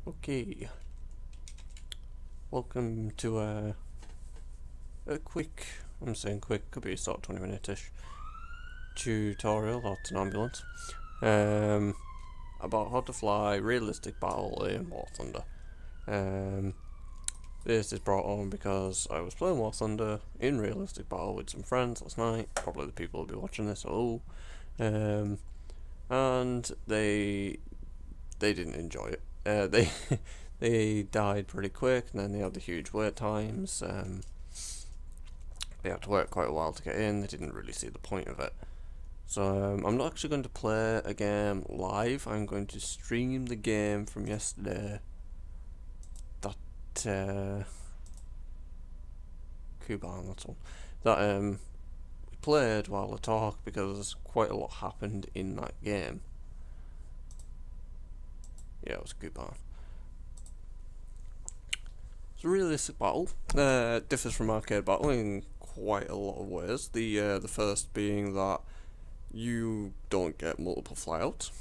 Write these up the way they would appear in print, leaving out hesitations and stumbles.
Okay, welcome to a quick, I'm saying quick, could be sort of 20-minute-ish tutorial, or an ambulance, about how to fly realistic battle in War Thunder. This is brought on because I was playing War Thunder in realistic battle with some friends last night, probably the people who'll be watching this, hello, and they didn't enjoy it. They they died pretty quick, and then they had the huge wait times. They had to wait quite a while to get in. They didn't really see the point of it. So I'm not actually going to play a game live. I'm going to stream the game from yesterday. That Kuban, that's all. That we played while I talk because quite a lot happened in that game. Yeah, it was Kuban. It's a realistic battle. Differs from arcade battle in quite a lot of ways. The first being that you don't get multiple flyouts.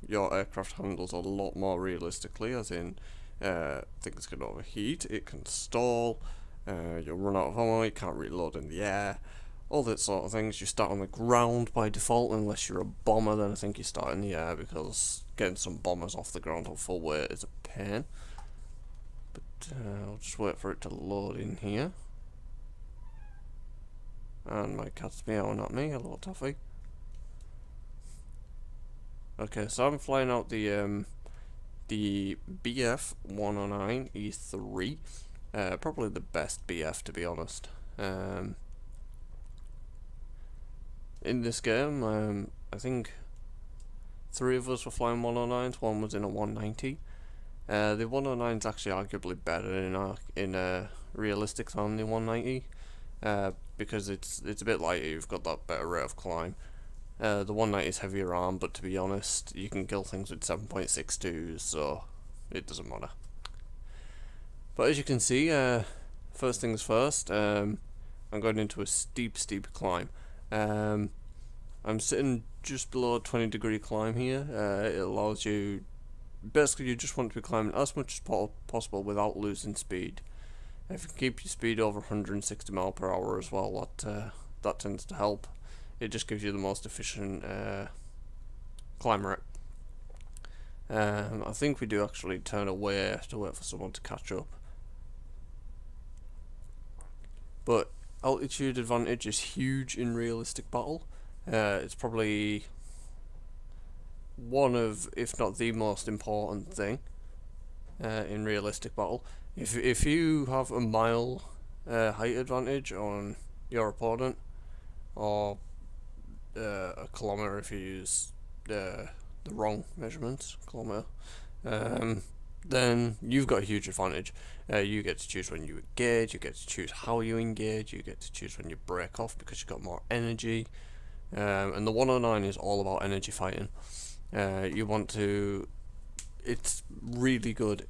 Your aircraft handles a lot more realistically, as in things can overheat, it can stall, you'll run out of ammo, you can't reload in the air, all that sort of things. You start on the ground by default, unless you're a bomber, then I think you start in the air, because getting some bombers off the ground on full weight is a pain. But I'll just wait for it to load in here. And my cat's meowing at me, hello Toffee. Okay, so I'm flying out the BF 109 E3. Probably the best BF, to be honest. In this game, I think 3 of us were flying 109s, 1 was in a 190. The 109 is actually arguably better in realistic than the 190, because it's a bit lighter. You've got that better rate of climb. The 190 is heavier arm, but to be honest, you can kill things with 7.62s, so it doesn't matter. But as you can see, first things first, I'm going into a steep climb. I'm sitting just below a 20-degree climb here. It allows you, basically you just want to be climbing as much as possible without losing speed. If you can keep your speed over 160 mph as well, that tends to help. It just gives you the most efficient climb rate. I think we do actually turn away to wait for someone to catch up. But altitude advantage is huge in realistic battle. It's probably one of, if not the most important thing in realistic battle. If you have a mile height advantage on your opponent, or a kilometer if you use the wrong measurements, kilometer, then you've got a huge advantage. You get to choose when you engage, you get to choose how you engage, you get to choose when you break off because you've got more energy. And the 109 is all about energy fighting. You want to, it's really good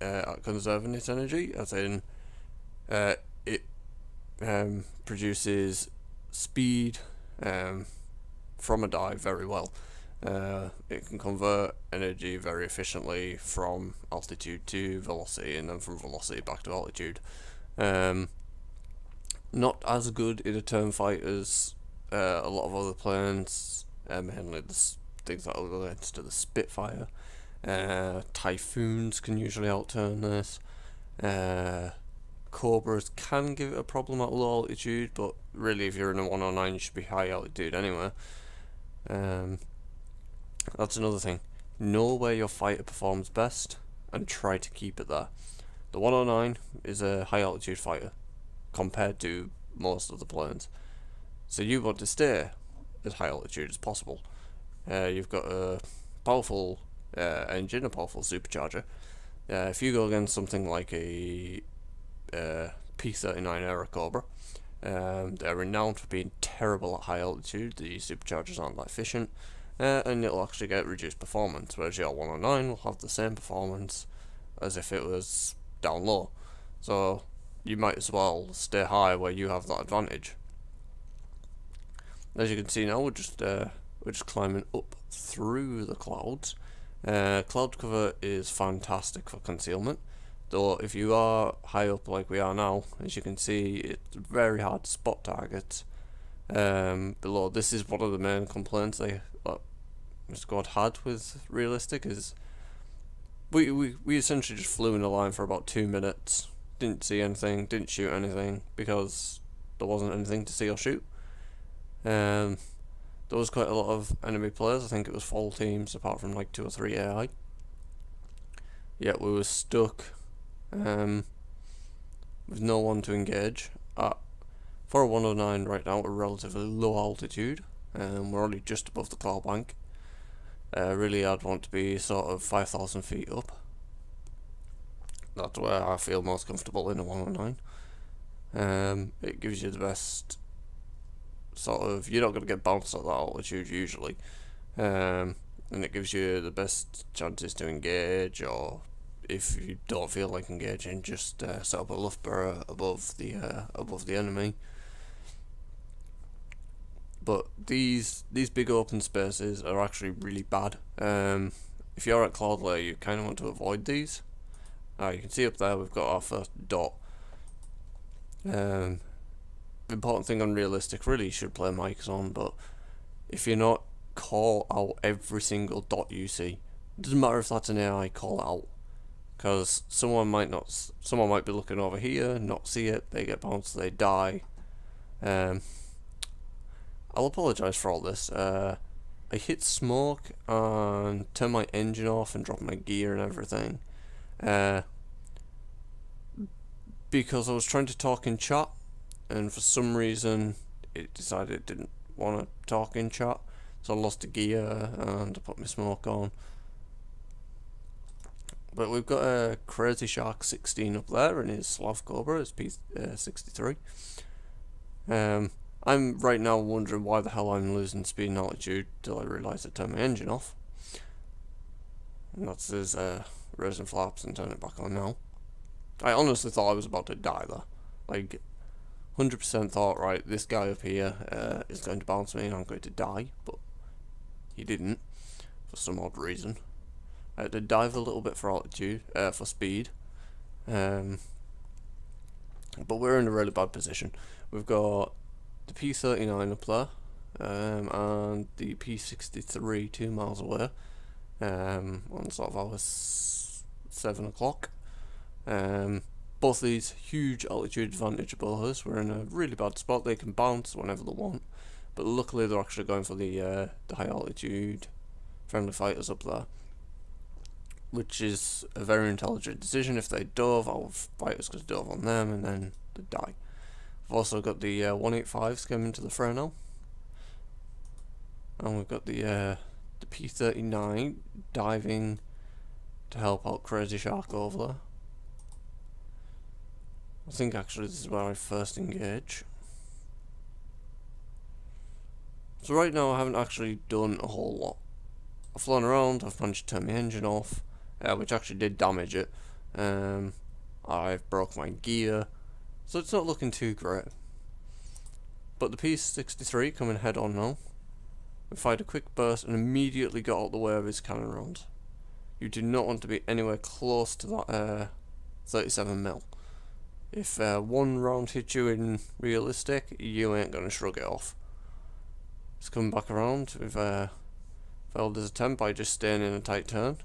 at conserving its energy, as in it produces speed from a dive very well. It can convert energy very efficiently from altitude to velocity, and then from velocity back to altitude. Not as good in a turn fight as a lot of other planes, mainly the things that relates to the Spitfire. Typhoons can usually outturn this. Cobras can give it a problem at low altitude, but really if you're in a 109 you should be high altitude anyway. That's another thing. Know where your fighter performs best and try to keep it there. The 109 is a high altitude fighter compared to most of the planes, so you want to stay as high altitude as possible. You've got a powerful engine, a powerful supercharger. If you go against something like a P-39 Airacobra, they're renowned for being terrible at high altitude. The superchargers aren't that efficient, and it'll actually get reduced performance, whereas your 109 will have the same performance as if it was down low. So you might as well stay high where you have that advantage. As you can see now, we're just climbing up through the clouds. Cloud cover is fantastic for concealment, though if you are high up like we are now, as you can see, it's very hard to spot targets. Below, this is one of the main complaints the squad had with realistic, is we essentially just flew in a line for about 2 minutes, didn't see anything, didn't shoot anything, because there wasn't anything to see or shoot. There was quite a lot of enemy players. I think it was full teams apart from like 2 or 3 AI. Yet we were stuck with no one to engage. For a 109 right now, we're relatively low altitude, we're only just above the cloud bank. Really, I'd want to be sort of 5,000 feet up. That's where I feel most comfortable in a 109. It gives you the best sort of, you're not going to get bounced at that altitude usually, and it gives you the best chances to engage, or if you don't feel like engaging, just set up a Loughborough above the enemy. But these big open spaces are actually really bad. If you're at cloud layer, you kind of want to avoid these. You can see up there we've got our first dot. The important thing on realistic, really you should play mics on, but if you're not, call out every single dot you see. It doesn't matter if that's an AI, call it out, because someone might be looking over here, not see it, they get bounced, they die. I'll apologise for all this. I hit smoke and turned my engine off and dropped my gear and everything, because I was trying to talk in chat, and for some reason it decided it didn't want to talk in chat, so I lost the gear and I put my smoke on. But we've got a Crazy Shark 16 up there and his Slav Cobra, his P63. I'm right now wondering why the hell I'm losing speed and altitude till I realise I turned my engine off. And that's his raising flaps and turn it back on now. I honestly thought I was about to die there. Like, 100% thought, right, this guy up here is going to bounce me and I'm going to die, but he didn't, for some odd reason. I had to dive a little bit for altitude, for speed, but we're in a really bad position. We've got the P39 up there, and the P63 2 miles away, on sort of our 7 o'clock. Both these huge altitude advantage above us. We're in a really bad spot. They can bounce whenever they want, but luckily they're actually going for the high altitude friendly fighters up there, which is a very intelligent decision. If they dove, our fighters could dove on them and then they die. We've also got the 185s coming to the fray now, and we've got the P39 diving to help out Crazy Shark over there. I think actually this is where I first engage. So right now I haven't actually done a whole lot. I've flown around, I've managed to turn my engine off, which actually did damage it. I've broke my gear, so it's not looking too great. But the P63 coming head on now. We fired a quick burst and immediately got out the way of his cannon rounds. You do not want to be anywhere close to that 37mm. If one round hits you in realistic, you ain't gonna shrug it off. It's coming back around. We've failed his attempt by just staying in a tight turn.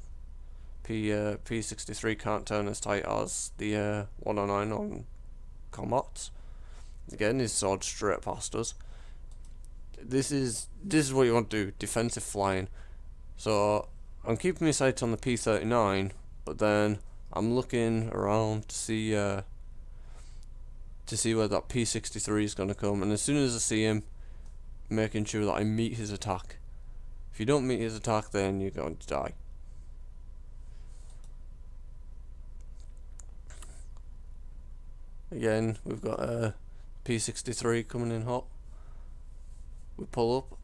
P63 can't turn as tight as the 109 on combats. Again, his sword straight past us. This is what you want to do, defensive flying. So I'm keeping my sights on the P39, but then I'm looking around to see where that P63 is going to come, and as soon as I see him, making sure that I meet his attack. If you don't meet his attack, then you're going to die. Again, we've got a P63 coming in hot. We pull up,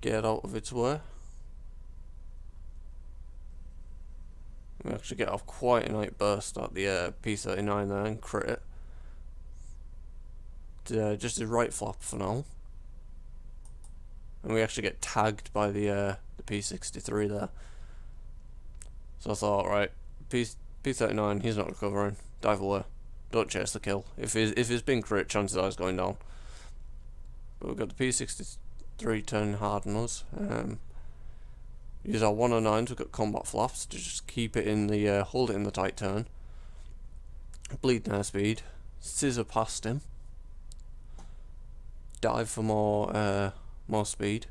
get out of its way. We actually get off quite a nice burst at the P39 there and crit it. Just his right flap for now. And we actually get tagged by the P63 there. So I thought, right, P39, he's not recovering. Dive away. Don't chase the kill. If he's been crit, chances are he's going down. But we've got the P63 turning hard on us. Use our 109s, we've got combat flaps to just keep it in the, hold it in the tight turn. Bleeding airspeed. Scissor past him. Dive for more speed.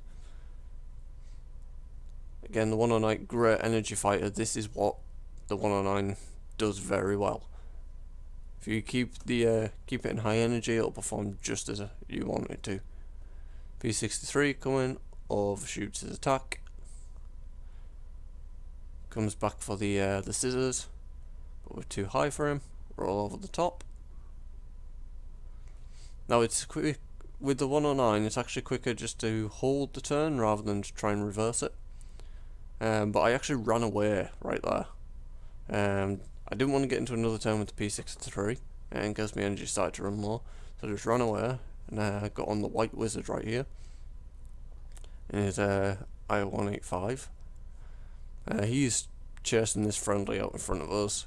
Again, the 109, great energy fighter. This is what the 109 does very well. If you keep it in high energy, it'll perform just as you want it to. P63 coming, overshoots his attack. Comes back for the scissors, but we're too high for him. Roll over the top. Now it's quick with the 109. It's actually quicker just to hold the turn rather than to try and reverse it. But I actually ran away right there. I didn't want to get into another turn with the P63 in case my energy started to run low, so I just ran away and got on the white wizard right here. And his I-185. He's chasing this friendly out in front of us.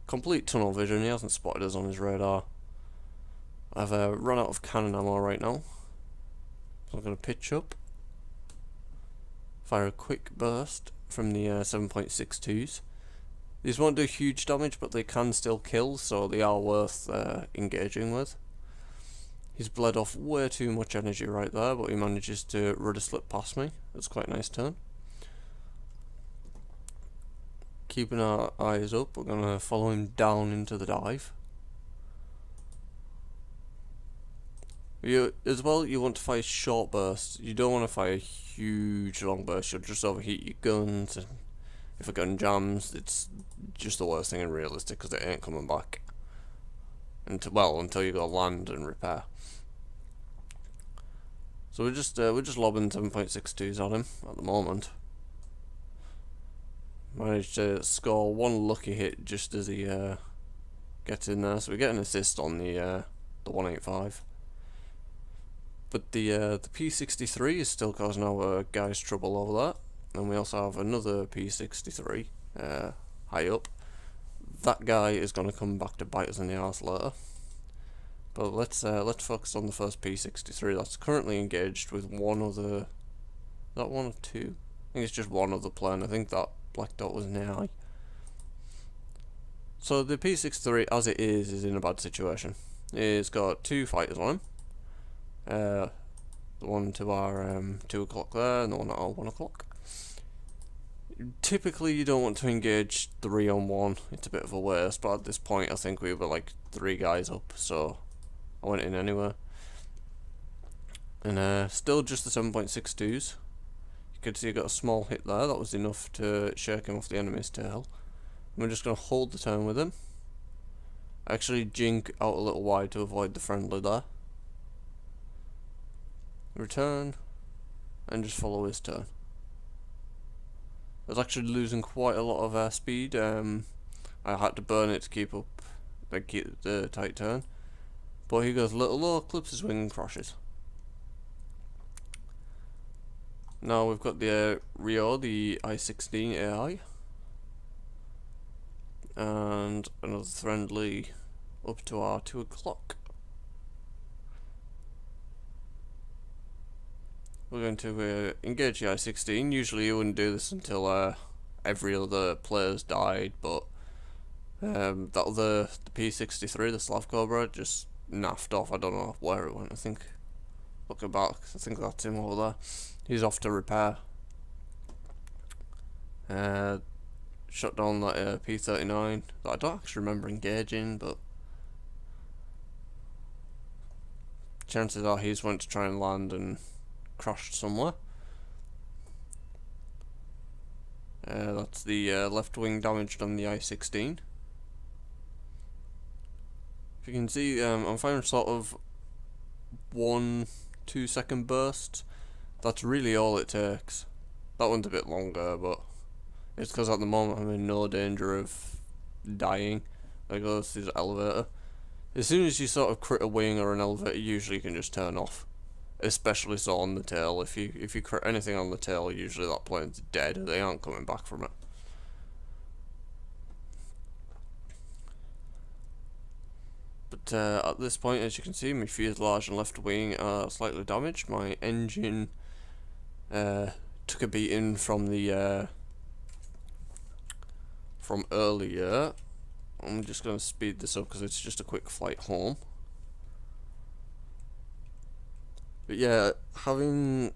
Complete tunnel vision, he hasn't spotted us on his radar. I've run out of cannon ammo right now, so I'm going to pitch up. Fire a quick burst from the 7.62s. These won't do huge damage, but they can still kill, so they are worth engaging with. He's bled off way too much energy right there, but he manages to rudder slip past me. That's quite a nice turn. Keeping our eyes up, we're going to follow him down into the dive. As well, you want to fire short bursts. You don't want to fire huge long bursts. You'll just overheat your guns, and if a gun jams, it's just the worst thing in realistic because it ain't coming back. Until you go land and repair. So we're just lobbing 7.62s on him at the moment. Managed to score one lucky hit just as he gets in there, so we get an assist on the 185. But the P63 is still causing our guys trouble over that, and we also have another P63 high up. That guy is going to come back to bite us in the arse later. But let's focus on the first P63 that's currently engaged with one other. Is that one or two? I think it's just one other plane. I think that black dot was an AI. So the P63 as it is in a bad situation. It's got two fighters on him. The one to our 2 o'clock there and the one at our 1 o'clock. Typically you don't want to engage 3 on 1, it's a bit of a waste, but at this point I think we were like 3 guys up, so I went in anyway. And still just the 7.62s. You could see I got a small hit there, that was enough to shake him off the enemy's tail. And we're just going to hold the turn with him. Actually jink out a little wide to avoid the friendly there. Return, and just follow his turn. I was actually losing quite a lot of speed. I had to burn it to keep up, keep the tight turn. But he goes a little low, clips his wing and crashes. Now we've got the Rio, the I-16 AI. And another friendly up to our 2 o'clock. We're going to engage the I-16. Usually you wouldn't do this until every other player's died, but that other, the P63, the Slav Cobra, just naffed off. I don't know where it went. I think, looking back, I think that's him over there. He's off to repair. Shot down that P39 that I don't actually remember engaging, but chances are he's went to try and land and crashed somewhere. That's the left wing damaged on the I-16. If you can see, I'm firing sort of 1-2 second bursts. That's really all it takes. That one's a bit longer, but it's because at the moment I'm in no danger of dying. I go to this elevator. As soon as you sort of crit a wing or an elevator, usually you can just turn off. Especially so on the tail. If you crit anything on the tail, usually that plane's dead. They aren't coming back from it. But at this point, as you can see, my fuselage and left wing are slightly damaged. My engine took a beating from the from earlier. I'm just going to speed this up because it's just a quick flight home. But yeah, having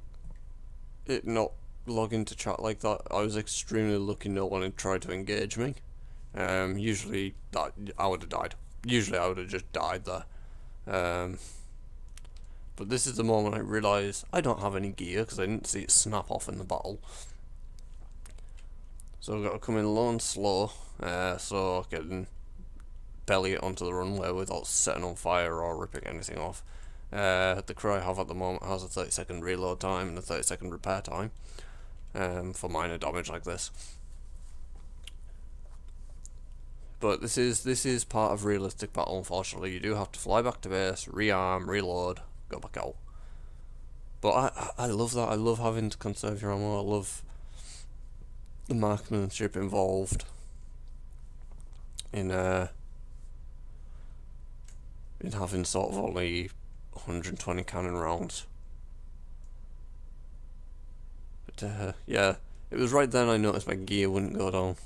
it not log into chat like that, I was extremely lucky no one had tried to engage me. Usually I would have died. Usually I would have just died there. But this is the moment I realise I don't have any gear because I didn't see it snap off in the battle. So I've got to come in low and slow, so I can belly it onto the runway without setting on fire or ripping anything off. The crew I have at the moment has a 30-second reload time and a 30-second repair time for minor damage like this. But this is part of realistic battle. Unfortunately, you do have to fly back to base, rearm, reload, go back out. But I love that. I love having to conserve your ammo. I love the marksmanship involved in having sort of only 120 cannon rounds. But yeah, it was right then I noticed my gear wouldn't go down.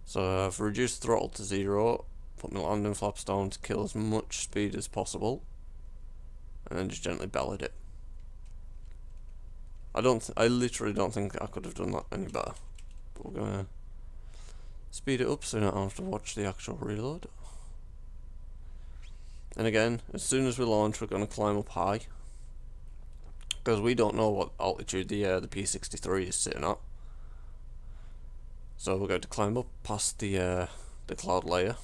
So I've reduced throttle to 0, put my landing flaps down to kill as much speed as possible, and then just gently bellied it. I literally don't think I could have done that any better. But we're gonna speed it up so I don't have to watch the actual reload. And again, as soon as we launch, we're gonna climb up high, because we don't know what altitude the P-63 is sitting at. So we're going to climb up past the cloud layer,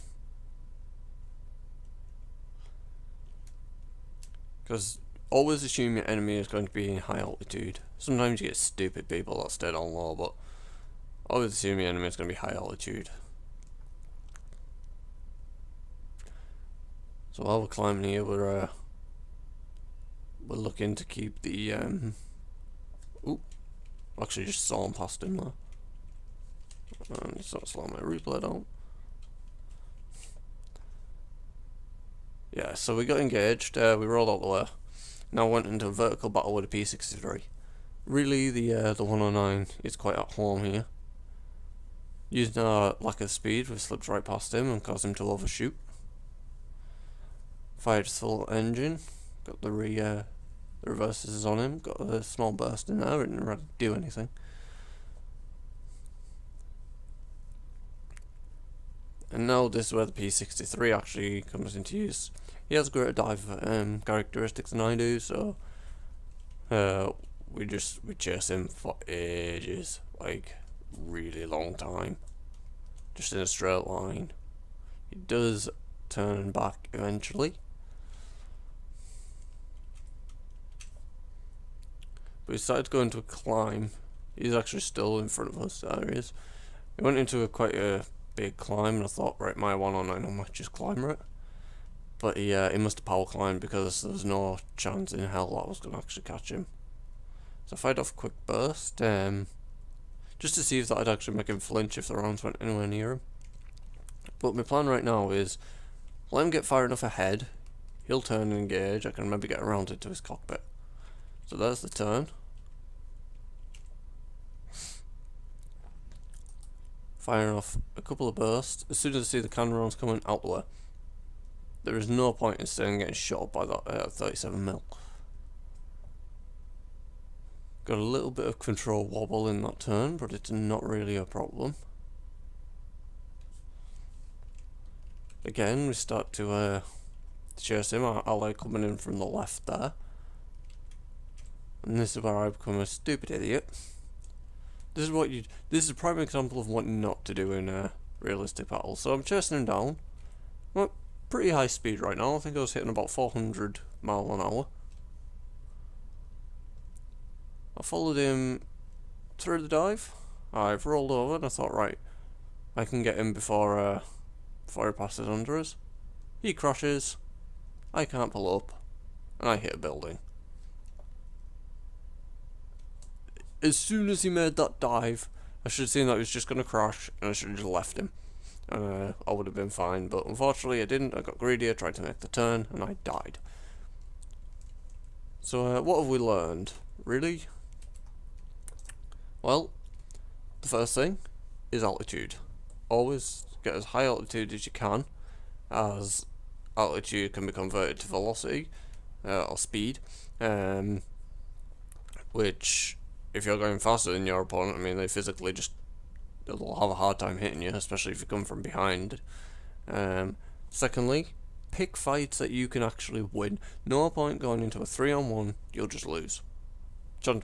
because always assume your enemy is going to be in high altitude. Sometimes you get stupid people that stay down low, but always assume your enemy is going to be high altitude. So while we're climbing here, we're looking to keep the ooh, actually just saw him past him there. And it's not slow my replay down. Yeah, so we got engaged, we rolled out the way. Now went into a vertical battle with a P-63. Really, the 109 is quite at home here. Using our lack of speed, we slipped right past him and caused him to overshoot. Fired full engine, got the reverses on him, got a small burst in there, it didn't really do anything. And now this is where the P-63 actually comes into use. He has greater dive characteristics than I do, so we chase him for ages, like really long time, just in a straight line. He does turn back eventually, but he started going to a climb. He's actually still in front of us. There he is. He went into quite a big climb, and I thought, right, my 109 I might just climb it. But he must have power climbed, because there was no chance in hell that I was going to actually catch him. So I fired off a quick burst, just to see if that would actually make him flinch if the rounds went anywhere near him. But my plan right now is, let him get far enough ahead, he'll turn and engage, I can maybe get around into his cockpit. So there's the turn. Firing off a couple of bursts. As soon as I see the cannon rounds coming, out the way. There is no point in staying getting shot by that 37mm. Got a little bit of control wobble in that turn, but it's not really a problem. Again, we start to chase him. Our ally coming in from the left there. And this is where I become a stupid idiot. This is a prime example of what not to do in a realistic battle. So I'm chasing him down. I'm at pretty high speed right now. I think I was hitting about 400 miles an hour. I followed him through the dive. I've rolled over and I thought, right, I can get him before he passes under us. He crashes. I can't pull up, and I hit a building. As soon as he made that dive, I should have seen that he was just going to crash, and I should have just left him. I would have been fine, but unfortunately I didn't. I got greedy, I tried to make the turn, and I died. So what have we learned? Really? Well, the first thing is altitude. Always get as high altitude as you can, as altitude can be converted to velocity or speed, which if you're going faster than your opponent, I mean, they physically just, they'll have a hard time hitting you, especially if you come from behind. Secondly, pick fights that you can actually win. No point going into a 3-on-1, you'll just lose.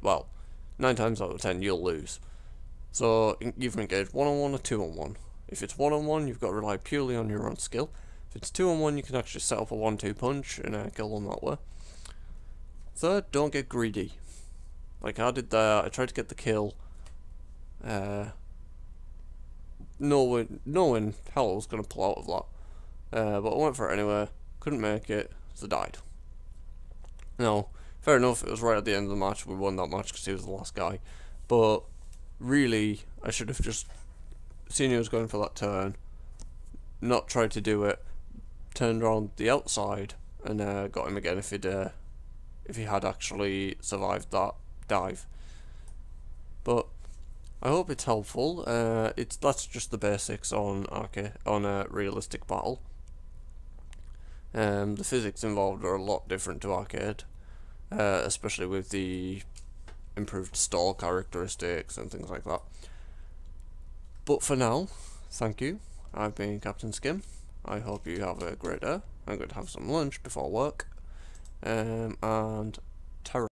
Well, 9 times out of 10 you'll lose. So you've engaged 1-on-1 or 2-on-1. If it's 1-on-1, you've got to rely purely on your own skill. If it's 2-on-1, you can actually set up a 1-2 punch and kill them that way. Third, don't get greedy. Like I did there, I tried to get the kill, knowing hell I was going to pull out of that. But I went for it anyway, couldn't make it, so died. Now, fair enough, it was right at the end of the match, we won that match because he was the last guy. But really, I should have just seen he was going for that turn, not tried to do it, turned around the outside, and got him again if he had actually survived that dive. But I hope it's helpful. That's just the basics on a realistic battle. The physics involved are a lot different to arcade, especially with the improved stall characteristics and things like that. But for now, thank you. I've been Captain Skim. I hope you have a great day. I'm going to have some lunch before work. And